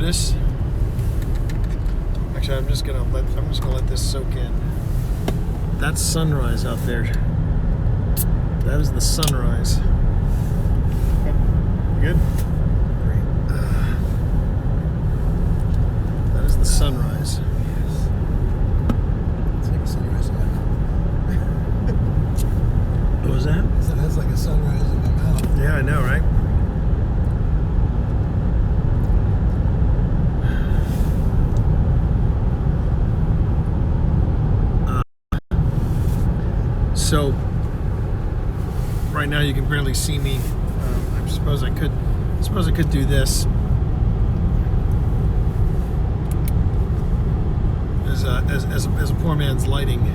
notice. Actually, I'm just gonna let this soak in. That's sunrise out there. That is the sunrise. You good? Great. That is the sunrise. Yes. It's like a sunrise in my mouth. What was that? I said that's like a sunrise in my mouth. Yeah, I know, right? So right now you can barely see me. I suppose I could do this as a poor man's lighting.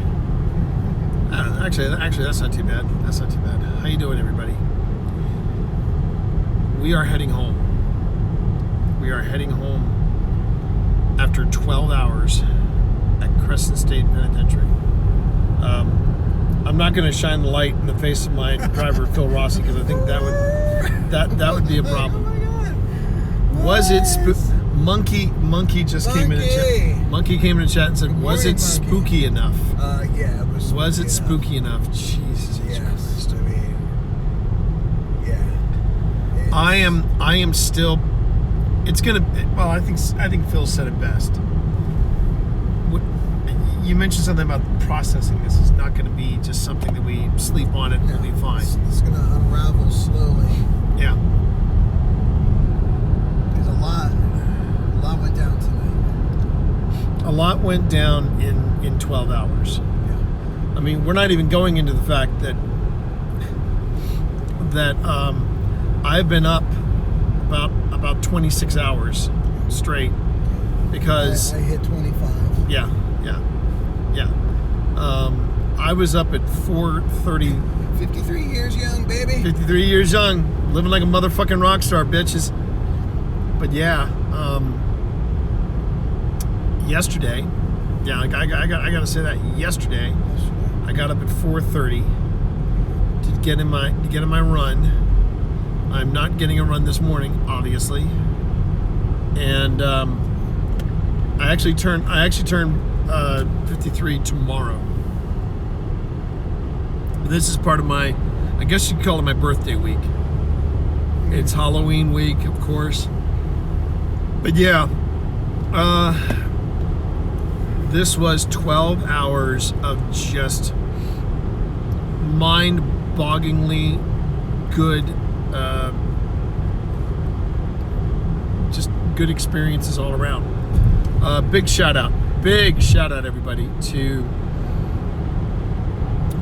Actually, that's not too bad. That's not too bad. How you doing, everybody? We are heading home. We are heading home after 12 hours at Cresson State Penitentiary. I'm not going to shine the light in the face of my driver, Phil Rossi, because I think that would be a problem. Oh my God! Was it Monkey just came in and chat. Monkey came in and chat and said, "Was it spooky enough?" Yeah, it was. Was it spooky enough? Jesus Christ! I mean, yeah. I am still. It's gonna. Well, I think Phil said it best. You mentioned something about processing. This is not going to be just something that we sleep on it and we'll be fine. It's going to unravel slowly. Yeah. There's a lot went down tonight. A lot went down in 12 hours. Yeah. I mean, we're not even going into the fact that I've been up about 26 hours straight because I hit 25. Yeah. I was up at 4:30. 53 years young, baby. 53 years young, living like a motherfucking rock star, bitches. But yeah, yesterday, yeah, I gotta say that yesterday, I got up at 4:30 to get in my run. I'm not getting a run this morning, obviously, and I actually turn 53 tomorrow. This is part of my, I guess you'd call it my birthday week. It's Halloween week, of course. But yeah, this was 12 hours of just mind-bogglingly good, just good experiences all around. Big shout out, everybody, to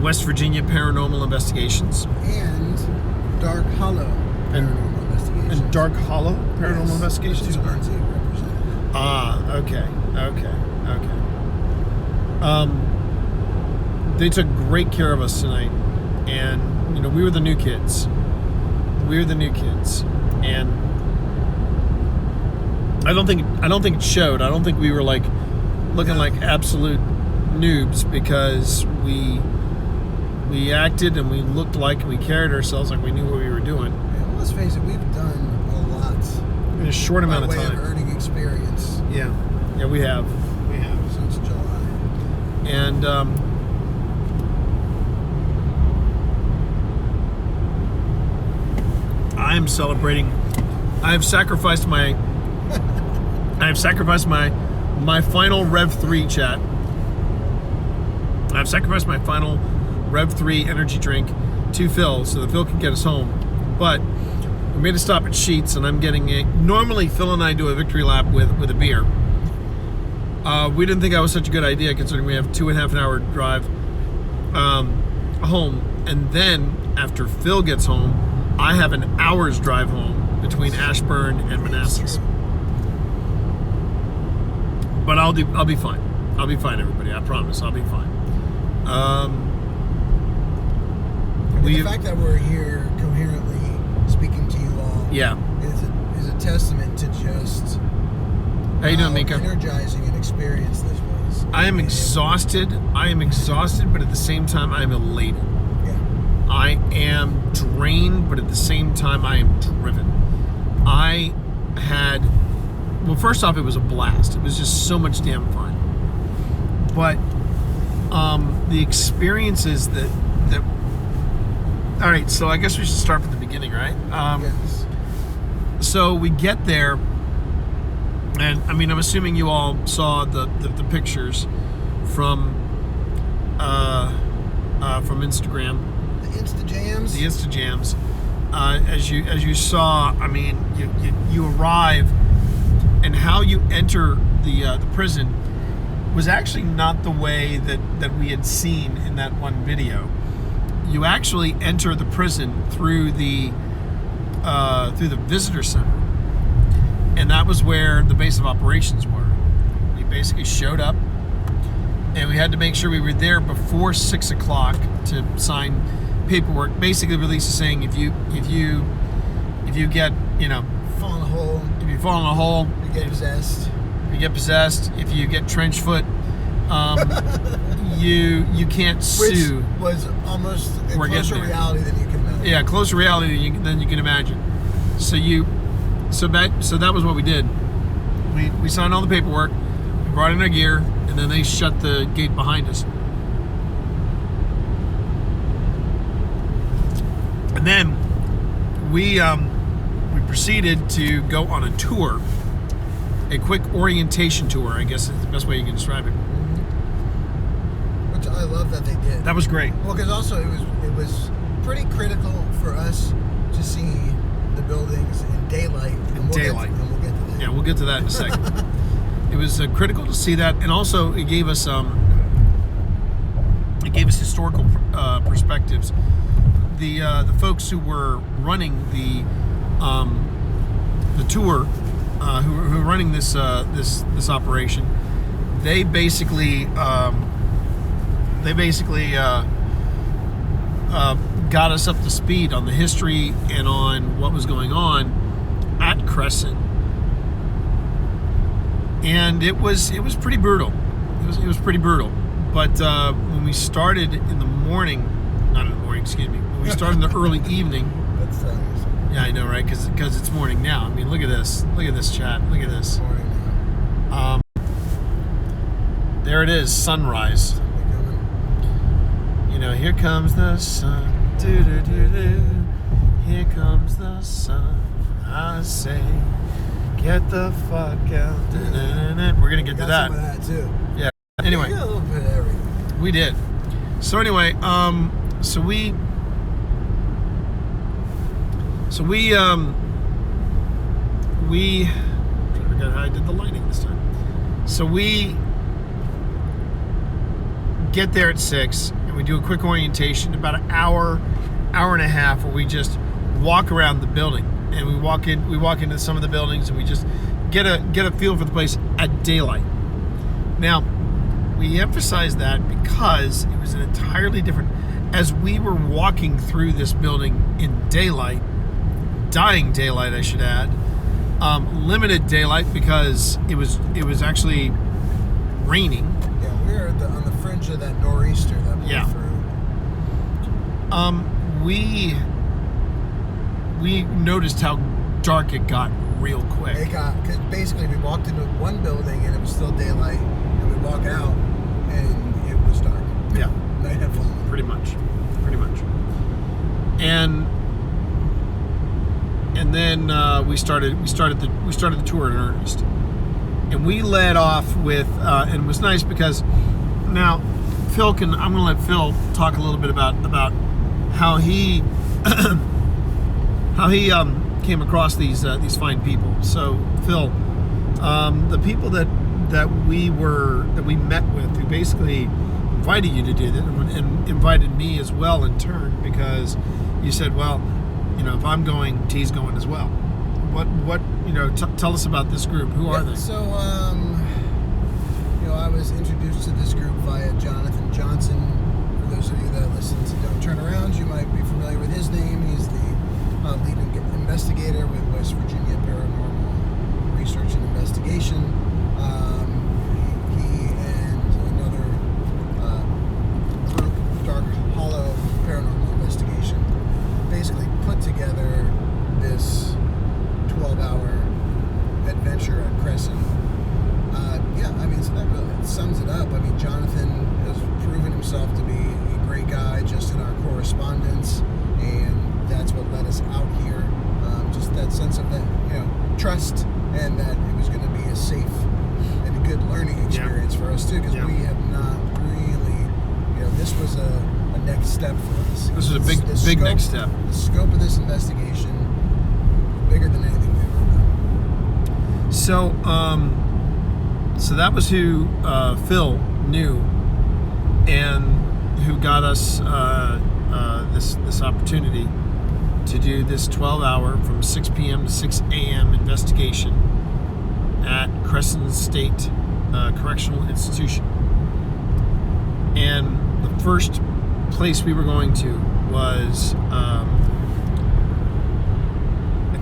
West Virginia Paranormal Investigations and Dark Hollow Paranormal Investigations. And Dark Hollow Paranormal Investigations. Two Guernsey represented. Okay. They took great care of us tonight, and we were the new kids. And I don't think it showed. I don't think we were like looking like absolute noobs, because we acted and we looked like, and we carried ourselves like we knew what we were doing. Yeah, let's face it, we've done a lot in a short amount of by way time. of earning experience. Yeah, we have Since July. and I am celebrating. I have sacrificed my final Rev 3 chat. I've sacrificed my final Rev 3 energy drink to Phil so that Phil can get us home. But we made a stop at Sheetz, and I'm getting a. Normally, Phil and I do a victory lap with a beer. We didn't think that was such a good idea, considering we have 2.5 hour drive home, and then after Phil gets home, I have an hour's drive home between Ashburn and Manassas. But I'll be fine. I'll be fine, everybody. I promise. I'll be fine. The fact that we're here coherently speaking to you all, yeah, is a testament to just how you doing, Mika? Energizing an experience this was. I am exhausted. But at the same time, I am elated. Yeah. I am drained, but at the same time, I am driven. I had well, first off, it was a blast. It was just so much damn fun. But the experiences that all right, so I guess we should start from the beginning, right? Yes. So we get there, and I mean, I'm assuming you all saw the pictures from Instagram. The Insta-jams. The Insta-jams. As you saw, I mean, you arrive, and how you enter the prison was actually not the way that we had seen in that one video. You actually enter the prison through the visitor center, and that was where the base of operations were. We basically showed up, and we had to make sure we were there before 6 o'clock to sign paperwork. Basically, release is saying if you get, you know, Fall in a hole. if you fall in a hole, You get possessed. if you get possessed, if you get trench foot, you can't sue. Which was almost a We're closer getting there. reality than you can imagine. Yeah, closer reality than you can imagine. So that was what we did. We signed all the paperwork, we brought in our gear, and then they shut the gate behind us. And then we proceeded to go on a tour, a quick orientation tour, I guess is the best way you can describe it. Which I love that they did. That was great. Well, because also it was pretty critical for us to see the buildings in daylight. And we'll daylight. Get to that. Yeah, we'll get to that in a second. It was critical to see that, and also it gave us historical perspectives. The folks who were running the tour, who were running this operation, they basically got us up to speed on the history and on what was going on at Cresson, and it was pretty brutal. It was pretty brutal. But when we started in the morning, not in the morning, excuse me. When we started in the early evening. That's telling you something. Yeah, I know, right? Because it's morning now. I mean, look at this. Look at this, chat. Look at this. Morning now. There it is, sunrise. You know, here comes the sun. Do-do-do-do. Here comes the sun. I say, get the fuck out. Da-da-da-da. We're gonna get to that. Some of that too. Yeah. Anyway, We got a little bit of everything. we did. So anyway, so we I forgot how I did the lighting this time. So we get there at 6, and we do a quick orientation, about an hour and a half, where we just walk around the building, and we walk into some of the buildings, and we just get a feel for the place at daylight. Now, we emphasize that because it was an entirely different. As we were walking through this building in daylight, dying daylight, I should add, limited daylight because it was actually raining. Yeah, we were on the fringe of that nor'easter that blew Yeah. through. We noticed how dark it got real quick. Because basically we walked into one building and it was still daylight, and we walk out and it was dark. Yeah, Night had fallen. pretty much. And then we started the tour in earnest, and we led off with and it was nice because now I'm gonna let Phil talk a little bit about how he came across these fine people. So Phil, the people that we met with, who basically invited you to do that, and invited me as well in turn, because you said, well, you know, if I'm going, T's going as well. What you know? Tell us about this group. Who are they? So, I was introduced to this group via Jonathan Johnson. For those of you that listen to Don't Turn Around, you might be familiar with his name. He's the lead investigator with West Virginia Paranormal Research and Investigation. He and another group, Dark Hollow Paranormal Investigation, basically put together this 12-hour adventure at Cresson. too, because Yeah. we have not really, this was a next step for us. This was a big scope, next step. The scope of this investigation, bigger than anything we've ever done. So, so that was who Phil knew, and who got us this opportunity to do this 12-hour from 6 p.m. to 6 a.m. investigation at Cresson State Correctional Institution. And the first place we were going to was I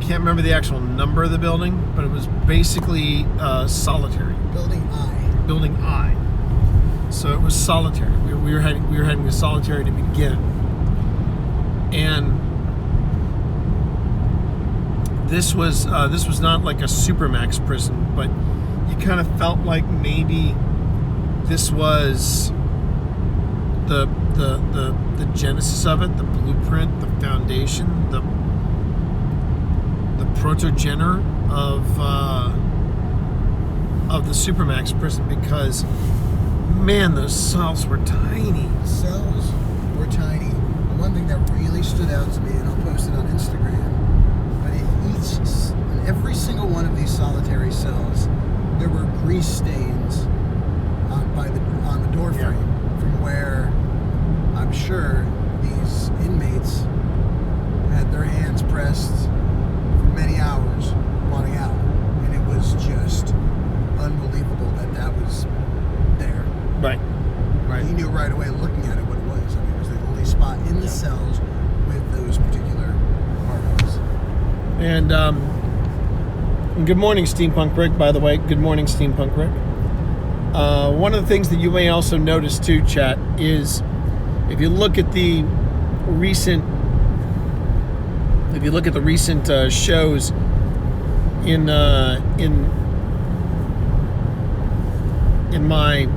can't remember the actual number of the building, but it was basically solitary. Building I. So it was solitary. We were heading to solitary to begin. And this was not like a supermax prison, but you kind of felt like maybe this was the genesis of it, the blueprint, the foundation, the protogener of the supermax prison, because man, those cells were tiny. Cells were tiny. The one thing that really stood out to me, and I'll post it on Instagram, but in every single one of these solitary cells, there were grease stains on the door frame, from where I'm sure these inmates had their hands pressed for many hours wanting out, and it was just unbelievable that was there. Right. You knew right away looking at it what it was. I mean, it was the only spot in the cells with those particular particles. And good morning, Steampunk Rick, by the way. Good morning, Steampunk Rick. One of the things that you may also notice too, chat, is if you look at the recent shows in my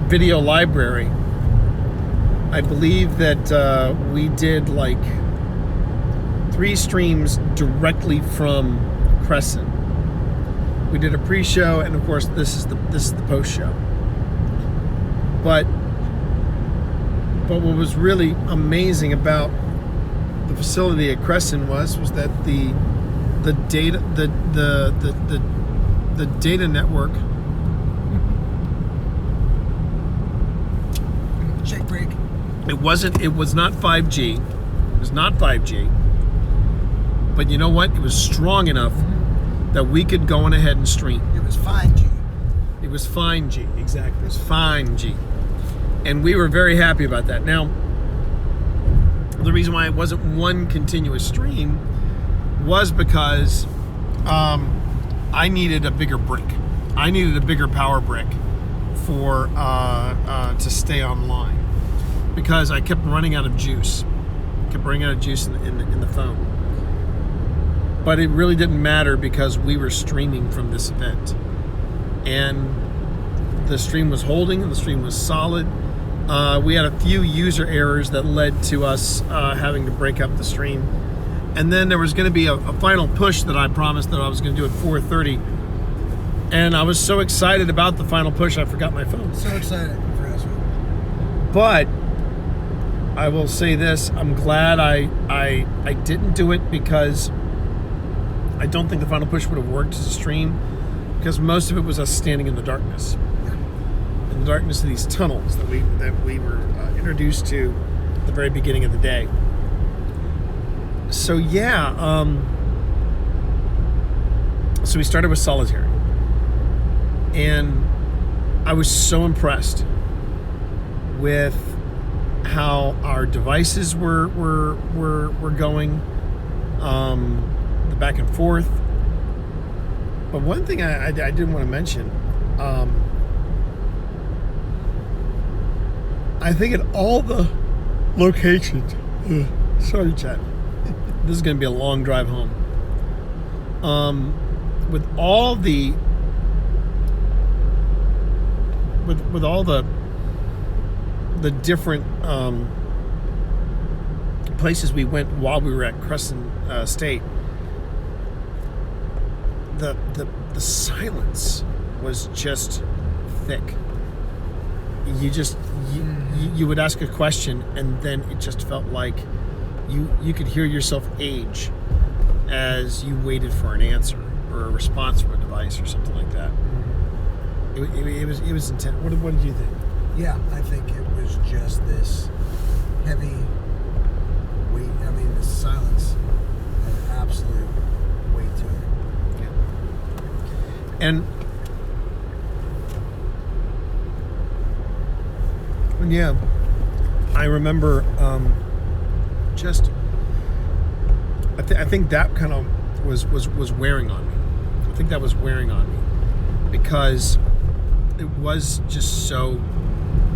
video library, I believe that we did like 3 streams directly from Cresson. We did a pre-show, and of course this is the post-show. But what was really amazing about the facility at Cresson was that the data the data network. Check break. It was not 5G. It was not 5G. But you know what? It was strong enough that we could go on ahead and stream. It was fine G. It was fine G, exactly. It was fine G. And we were very happy about that. Now, the reason why it wasn't one continuous stream was because I needed a bigger brick. I needed a bigger power brick for to stay online, because I kept running out of juice. Kept running out of juice in the phone. But it really didn't matter, because we were streaming from this event, and the stream was holding, and the stream was solid. We had a few user errors that led to us having to break up the stream, and then there was going to be a final push that I promised that I was going to do at 4:30, and I was so excited about the final push I forgot my phone. So excited for us. But I will say this: I'm glad I didn't do it, because I don't think the final push would have worked as a stream, because most of it was us standing in the darkness. In the darkness of these tunnels that we were introduced to at the very beginning of the day. So yeah, so we started with solitary, and I was so impressed with how our devices were going, the back and forth. But one thing I did want to mention. I think at all the locations, sorry chat, this is going to be a long drive home. With all the different places we went while we were at Cresson State, the silence was just thick. you would ask a question, and then it just felt like you could hear yourself age as you waited for an answer or a response from a device or something like that. It was intense. What did you think? Yeah, I think it was just this heavy weight. I mean, the silence had absolute weight to it. Yeah. And yeah, I remember just. I think that kind of was wearing on me. I think that was wearing on me because it was just so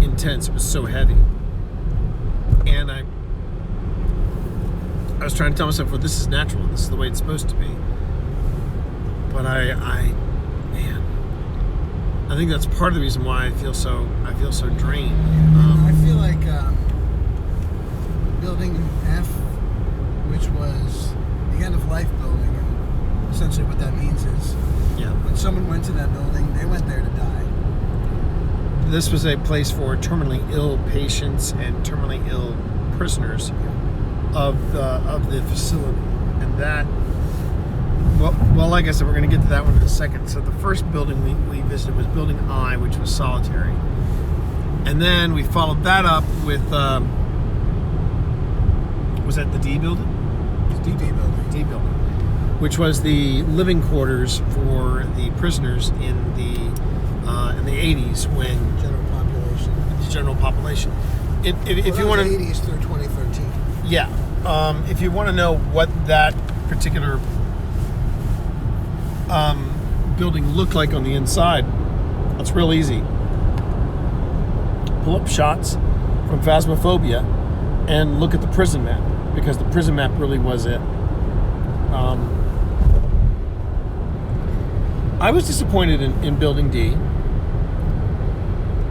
intense. It was so heavy, and I was trying to tell myself, well, this is natural. This is the way it's supposed to be. But man, I think that's part of the reason why I feel so drained. I feel like building F, which was the end of life building, and essentially what that means is, when someone went to that building, they went there to die. This was a place for terminally ill patients and terminally ill prisoners of the facility, and that. Well, like I said, we're going to get to that one in a second. So the first building we visited was Building I, which was solitary. And then we followed that up with, was that the D building? D building. D building. Which was the living quarters for the prisoners in the 80s when... The general population. If you want to... the 80s through 2013. Yeah. If you want to know what that particular... building looked like on the inside, it's real easy. Pull up shots from Phasmophobia and look at the prison map, because the prison map really was it. I was disappointed in Building D.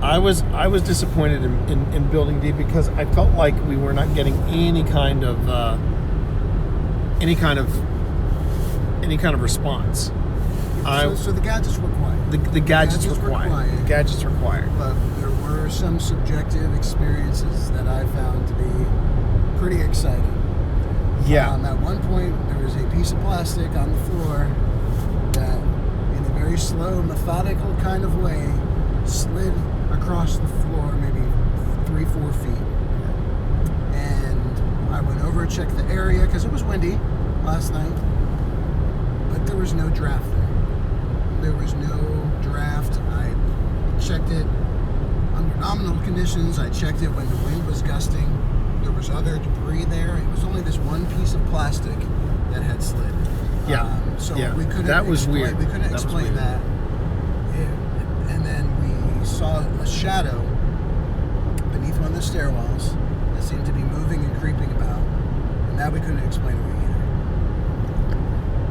I was disappointed in Building D because I felt like we were not getting any kind of response. So the gadgets were quiet. The gadgets were quiet. The gadgets were quiet. But there were some subjective experiences that I found to be pretty exciting. Yeah. At one point, there was a piece of plastic on the floor that, in a very slow, methodical kind of way, slid across the floor maybe 3-4 feet. And I went over and checked the area because it was windy last night, but there was no draft there. There was no draft. I checked it under nominal conditions. I checked it when the wind was gusting. There was other debris there. It was only this one piece of plastic that had slid. We couldn't. That was weird. We couldn't explain that. And then we saw a shadow beneath one of the stairwells that seemed to be moving and creeping about, and that we couldn't explain away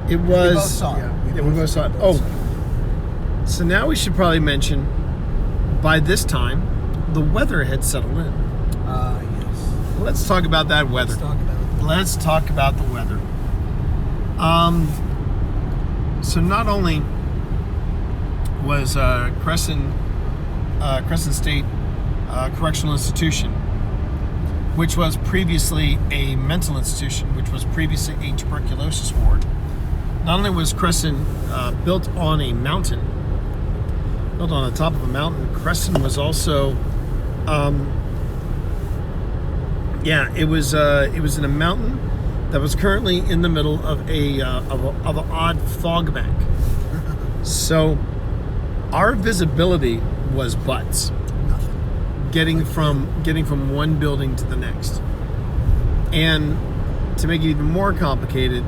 either. It was. We both saw it. We both saw it. Oh. So now we should probably mention, by this time, the weather had settled in. Yes. Let's talk about that weather. Let's talk about the weather. So not only was Cresson State Correctional Institution, which was previously a mental institution, which was previously a tuberculosis ward, not only was Cresson built on a mountain, built on the top of a mountain, Cresson was also, it was in a mountain that was currently in the middle of an odd fog bank. So our visibility was butts. Nothing. Getting from one building to the next, and to make it even more complicated.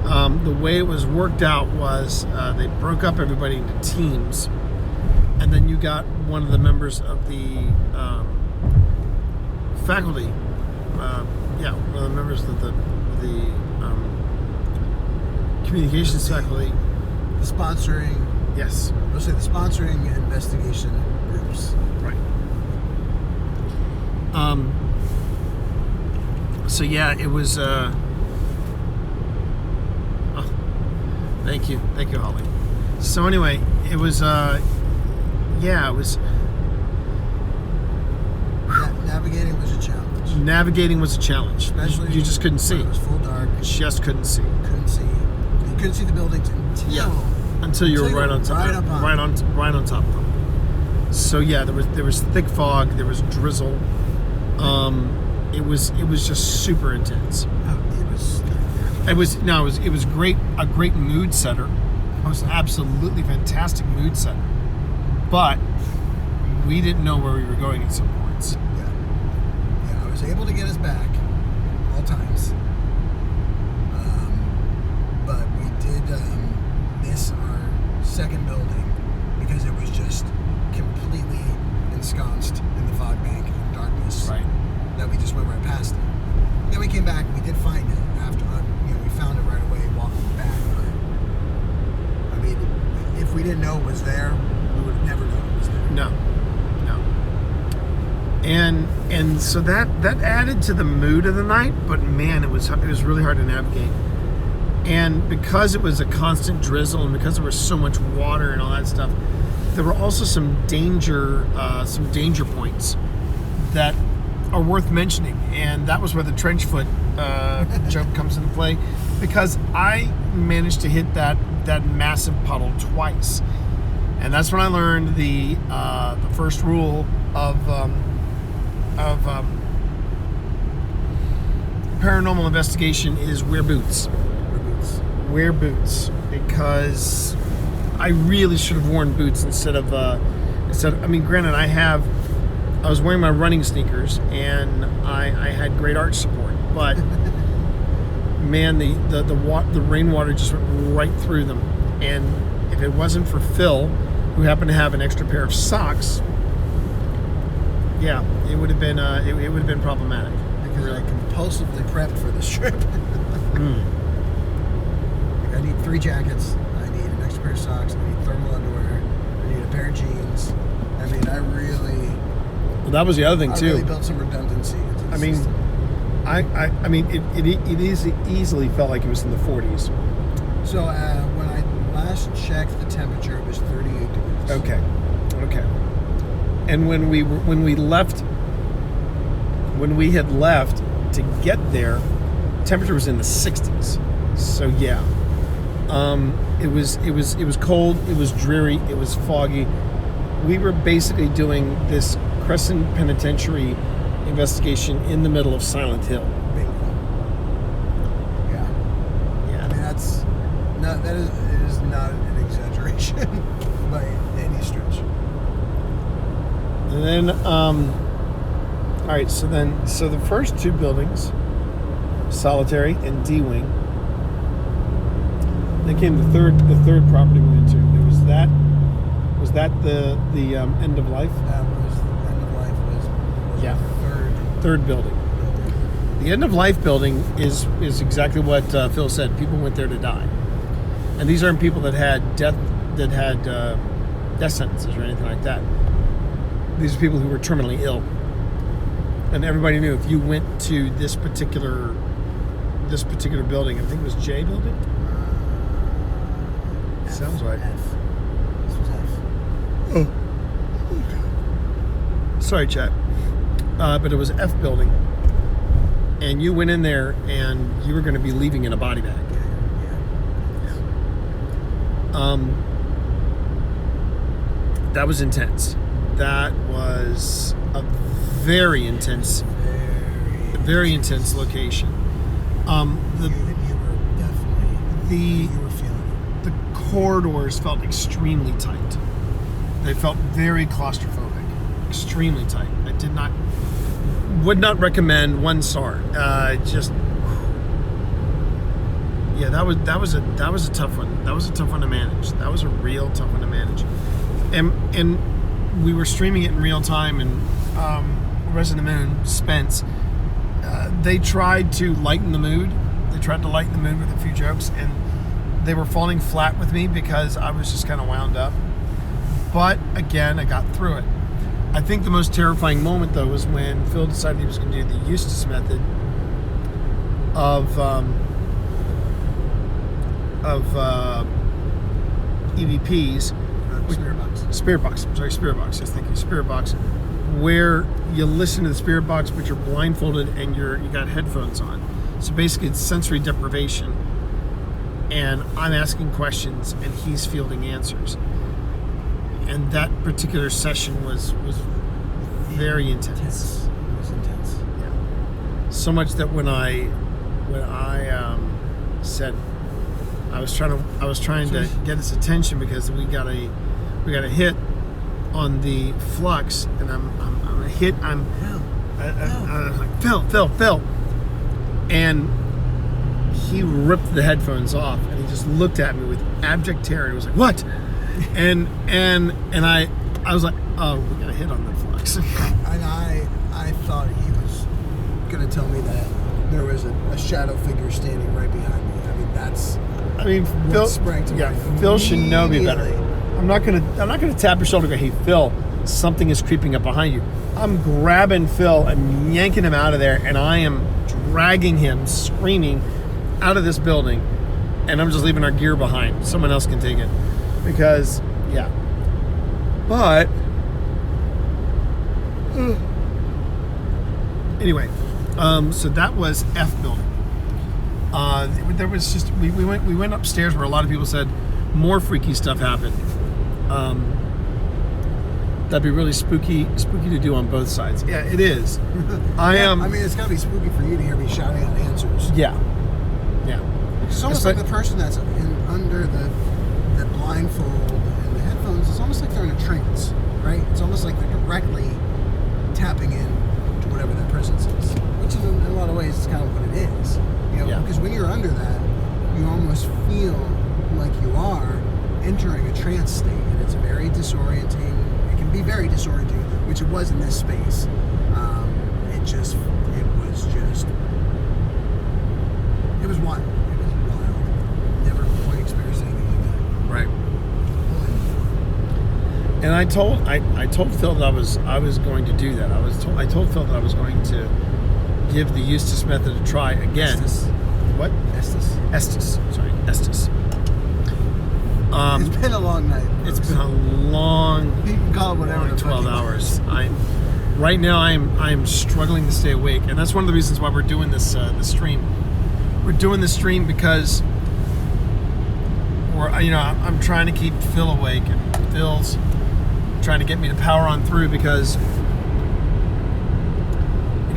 The way it was worked out was they broke up everybody into teams, and then you got one of the members of the faculty, one of the members of the communications faculty. The sponsoring. Yes. We'll say the sponsoring investigation groups. Right. So yeah, it was. Thank you, Holly. So anyway, it was. It Navigating was a challenge. Navigating was a challenge. Especially You just couldn't see. It was full dark. Just couldn't see. Couldn't see. You couldn't see the buildings until you were right on top. Right on top of them. So yeah, there was thick fog. There was drizzle. It was just super intense. It was great. A great mood setter. It was an absolutely fantastic mood setter. But we didn't know where we were going at some points. Yeah. I was able to get us back all times. But we did miss our second building because it was just completely ensconced in the fog bank and darkness. Right. That we just went right past it. Then we came back. We did find it after. We found it right away walking back. But I mean, if we didn't know it was there, we would have never known it was there. No. And so that added to the mood of the night. But man, it was really hard to navigate. And because it was a constant drizzle, and because there was so much water and all that stuff, there were also some danger points that are worth mentioning, and that was where the trench foot joke comes into play, because I managed to hit that massive puddle twice, and that's when I learned the first rule of paranormal investigation is wear boots. Wear boots, because I really should have worn boots instead of. I mean, granted, I was wearing my running sneakers and I had great arch support, but man, the rainwater just went right through them. And if it wasn't for Phil, who happened to have an extra pair of socks, yeah, it would have been problematic. Because I compulsively prepped for this trip. I need 3 jackets. I need an extra pair of socks. I need thermal underwear. I need a pair of jeans. I mean, Well, that was the other thing too. I really built some redundancy into the system. I mean, it easily felt like it was in the 40s. So when I last checked the temperature, it was 38 degrees. Okay. And when we had left to get there, temperature was in the 60s. So yeah. It was cold, it was dreary, it was foggy. We were basically doing this Cresson Penitentiary investigation in the middle of Silent Hill. Bingo. Yeah. I mean, that is not an exaggeration by any stretch. And then, all right. So the first 2 buildings, Solitary and D-Wing. Then came the third property we went to. Was that the end of life? That was the end of life. Was yeah. Third building. The end of life building is exactly what Phil said. People went there to die, and these aren't people that had death sentences or anything like that. These are people who were terminally ill, and everybody knew if you went to this particular building, I think it was J building. Sounds right. F. This was F. Oh. Okay. Sorry, chat. But it was F building, and you went in there, and you were going to be leaving in a body bag. Yeah. That was intense. That was a very intense location. The corridors felt extremely tight. They felt very claustrophobic, extremely tight. Would not recommend. 1 star. That was a tough one. That was a tough one to manage. That was a real tough one to manage. And we were streaming it in real time, and Resident Moon, Spence, they tried to lighten the mood. They tried to lighten the mood with a few jokes, and they were falling flat with me because I was just kind of wound up. But again, I got through it. I think the most terrifying moment, though, was when Phil decided he was going to do the Eustace method of EVPs. Spirit box. Spirit box. I'm sorry, Spirit box. Yes, thank you. Spirit box. where you listen to the spirit box, but you're blindfolded and you got headphones on. So basically, it's sensory deprivation. And I'm asking questions, and he's fielding answers. And that particular session was very intense. It was intense. Yeah. So much that when I said I was trying to get his attention because we got a hit on the flux, and I'm like, Phil, and he ripped the headphones off, and he just looked at me with abject terror. He was like, "What?" and I was like, "Oh, we got a hit on the flux." And I thought he was gonna tell me that there was a shadow figure standing right behind me. I mean, that's. Phil sprang to mind Phil should know me better. immediately. I'm not gonna tap your shoulder and go, "Hey, Phil, something is creeping up behind you." I'm grabbing Phil and yanking him out of there, and I am dragging him, screaming, out of this building, and I'm just leaving our gear behind. Someone else can take it, because yeah. But anyway, so that was F building. There was just we went upstairs where a lot of people said more freaky stuff happened. That'd be really spooky to do on both sides. Yeah, it is. I am. I mean, it's gotta be spooky for you to hear me shouting out answers. Yeah. It's almost like the person that's under the blindfold and the headphones. It's almost like they're in a trance, right? It's almost like they're directly tapping in to whatever that presence is, which in a lot of ways is kind of what it is. You know, Yeah. because when you're under that, you almost feel like you are entering a trance state, and it's very disorienting. It can be very disorienting, which it was in this space. It was wild. It was wild. Never quite experienced anything like that. Right. And I told Phil that I was going to do that. I told Phil that I was going to give the Eustace method a try again. Estes. What? Estes. Sorry, Estes. It's been a long night. It's been a long. You can call it whatever. Like the fuck 12 you hours. want. Right now I'm struggling to stay awake, and that's one of the reasons why we're doing this stream. We're doing this stream because I'm trying to keep Phil awake, and Phil's trying to get me to power on through because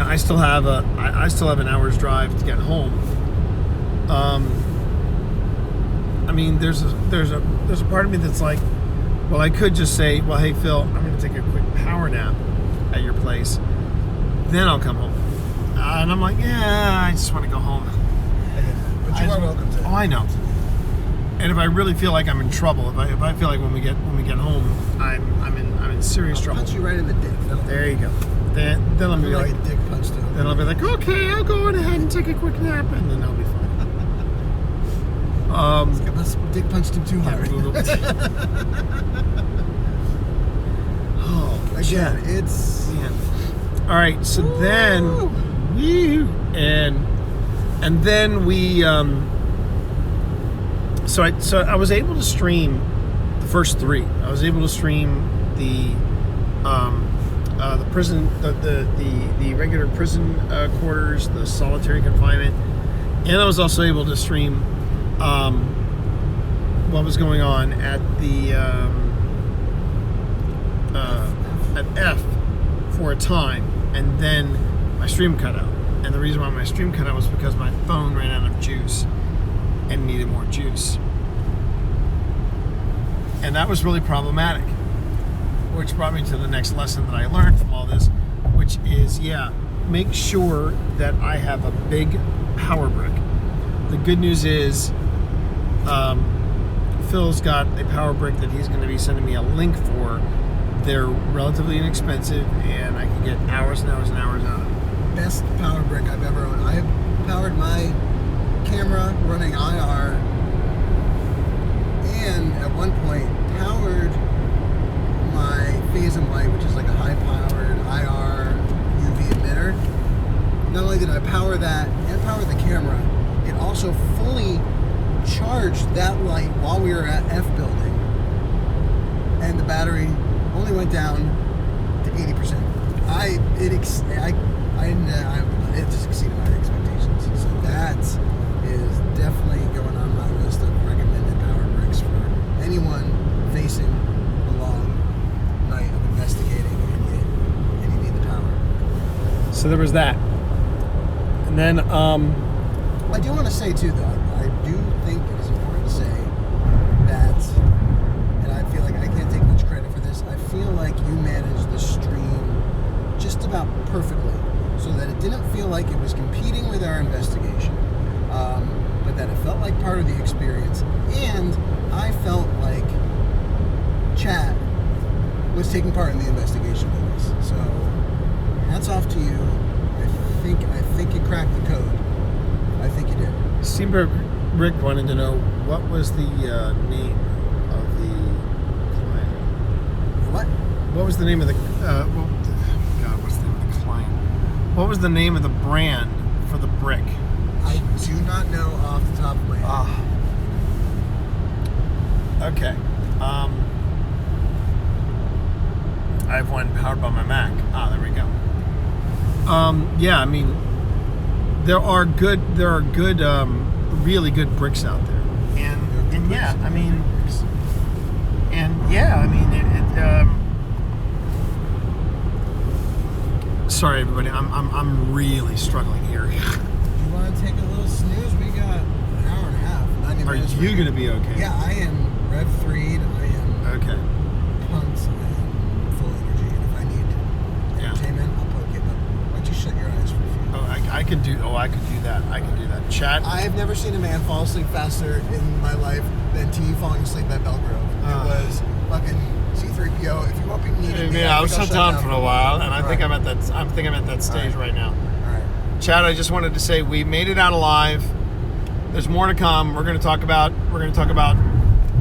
I still have an hour's drive to get home. There's a part of me that's like, well, I could just say, well, hey Phil, I'm going to take a quick power nap at your place, then I'll come home. And I'm like, yeah, I just want to go home. But you are welcome to. Oh, I know. And if I really feel like I'm in trouble, if I feel like when we get home, I'm in serious trouble. Punch you right in the dick. There you go. Then I'll be like a dick punch to him. Then I'll be like, okay, I'll go on ahead and take a quick nap, and then I'll be fine. Dick punched him too hard. Oh, Again, it's man. All right, so then, and then we, so I was able to stream the first three. I was able to stream the prison, the regular prison quarters, the solitary confinement, and I was also able to stream what was going on at the at F for a time, and then my stream cut out. And the reason why my stream cut out was because my phone ran out of juice and needed more juice, and that was really problematic. Which brought me to the next lesson that I learned from all this, which is, make sure that I have a big power brick. The good news is, Phil's got a power brick that he's going to be sending me a link for. They're relatively inexpensive, and I can get hours and hours and hours out of it. best power brick I've ever owned. I powered my camera running IR, and at one point powered my phasm light, which is like a high-powered IR UV emitter. Not only did I power that and power the camera, it also fully charged that light while we were at F building, and the battery only went down to 80%. it just exceeded my expectations. So that is definitely going on my list of recommended power bricks for anyone facing a long night of investigating and you need the power. So there was that. And then, I do want to say too, though, I do think it is important to say that, and I feel like I can't take much credit for this, I feel like you managed the stream just about perfectly so that it didn't feel like it was competing with our investigation, but that it felt like part of the experience, and I felt like Chad was taking part in the investigation with us. So hats off to you. I think you cracked the code. I think you did. Steamboat Rick wanted to know what was the name of the client. What? What was the name of the? God, what's the name of the client? What was the name of the brand for the brick? I do not know off the top of my head. Okay. I have one powered by my Mac. There we go. Yeah, I mean, there are good, really good bricks out there, and yeah, I mean, sorry everybody, I'm really struggling here. You want to take a little snooze? We got an hour and a half. 90 Are minutes. you gonna be okay? Yeah, I am rev 3'd. I am Okay. pumped and full energy. And if I need entertainment, I'll poke it. But why don't you shut your eyes for a few? I could do that. I can do that. Chat. I have never seen a man fall asleep faster in my life than T falling asleep at Belgrove. It was fucking C3PO. If you want people needed me, I was shut down for a while, and I think Right. I'm at that stage right now. All right. Chad, I just wanted to say we made it out alive. There's more to come. We're going to talk about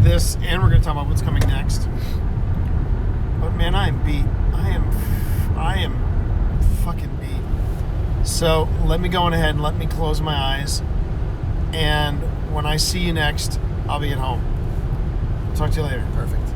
this, and we're going to talk about what's coming next. But man, I am beat. I am fucking beat. So let me go on ahead and let me close my eyes. And when I see you next, I'll be at home. Talk to you later. Perfect.